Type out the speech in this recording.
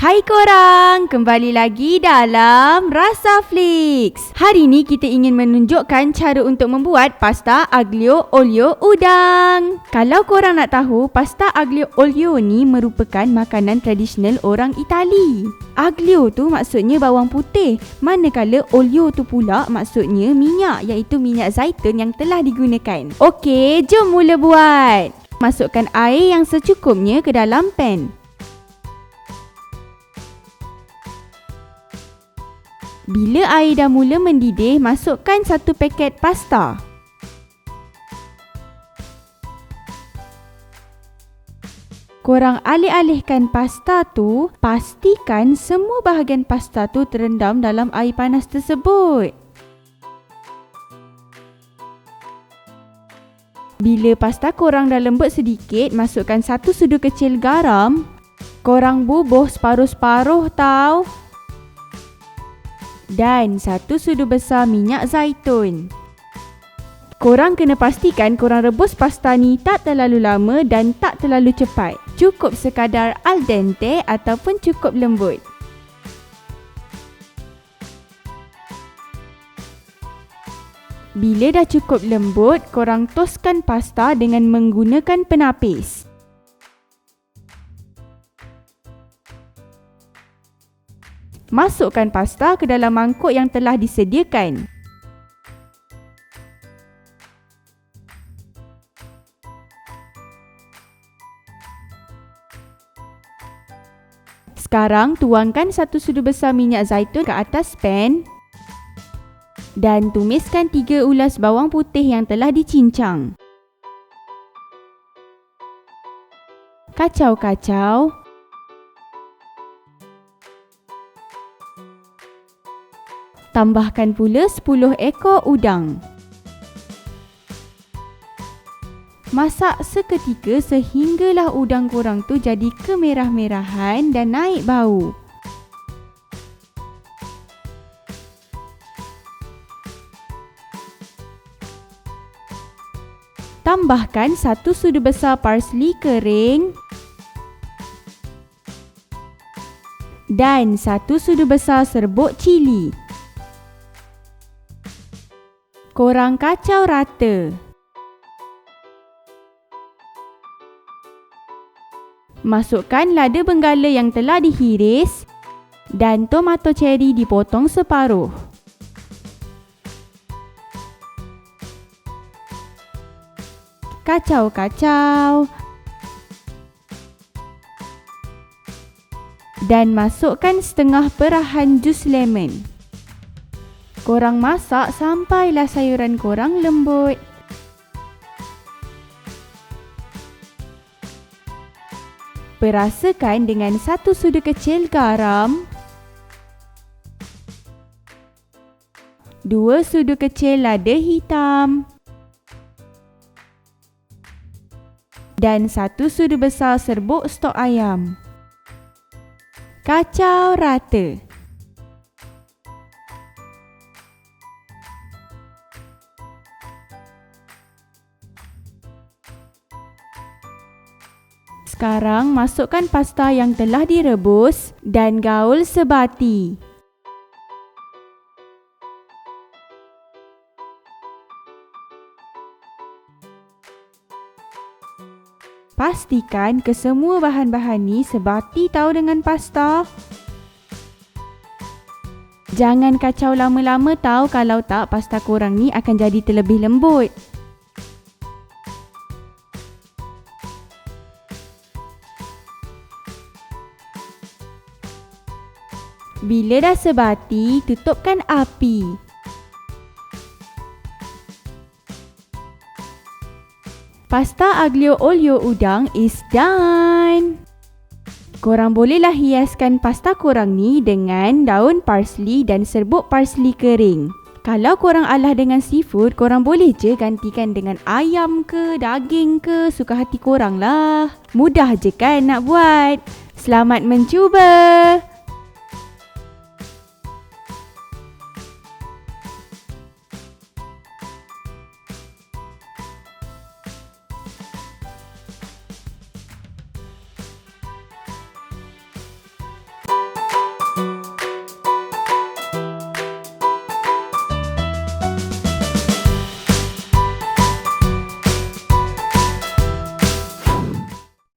Hai korang, kembali lagi dalam Rasa Flix. Hari ni kita ingin menunjukkan cara untuk membuat pasta aglio olio udang. Kalau korang nak tahu, pasta aglio olio ni merupakan makanan tradisional orang Itali. Aglio tu maksudnya bawang putih, manakala olio tu pula maksudnya minyak, iaitu minyak zaitun yang telah digunakan. Okey, jom mula buat. Masukkan air yang secukupnya ke dalam pan. Bila air dah mula mendidih, masukkan 1 paket pasta. Korang alih-alihkan pasta tu, pastikan semua bahagian pasta tu terendam dalam air panas tersebut. Bila pasta korang dah lembut sedikit, masukkan 1 sudu kecil garam. Korang bubuh separuh-separuh tau. Dan 1 sudu besar minyak zaitun. Korang kena pastikan korang rebus pasta ni tak terlalu lama dan tak terlalu cepat. Cukup sekadar al dente ataupun cukup lembut. Bila dah cukup lembut, korang toskan pasta dengan menggunakan penapis. Masukkan pasta ke dalam mangkuk yang telah disediakan. Sekarang tuangkan 1 sudu besar minyak zaitun ke atas pan dan tumiskan 3 ulas bawang putih yang telah dicincang. Kacau-kacau. Tambahkan pula 10 ekor udang. Masak seketika sehinggalah udang korang tu jadi kemerah-merahan dan naik bau. Tambahkan 1 sudu besar parsley kering dan 1 sudu besar serbuk cili. Korang kacau rata. Masukkan lada benggala yang telah dihiris dan tomato cherry dipotong separuh. Kacau-kacau. Dan masukkan setengah perahan jus lemon. Korang masak sampailah sayuran korang lembut. Perasakan dengan 1 sudu kecil garam, 2 sudu kecil lada hitam dan 1 sudu besar serbuk stok ayam. Kacau rata. Sekarang masukkan pasta yang telah direbus dan gaul sebati. Pastikan kesemua bahan-bahan ni sebati tau dengan pasta. Jangan kacau lama-lama tau, kalau tak pasta korang ni akan jadi terlebih lembut. Bila dah sebati, tutupkan api. Pasta aglio olio udang is done. Korang bolehlah hiaskan pasta korang ni dengan daun parsley dan serbuk parsley kering. Kalau korang alah dengan seafood, korang boleh je gantikan dengan ayam ke, daging ke, suka hati korang lah. Mudah je kan nak buat. Selamat mencuba!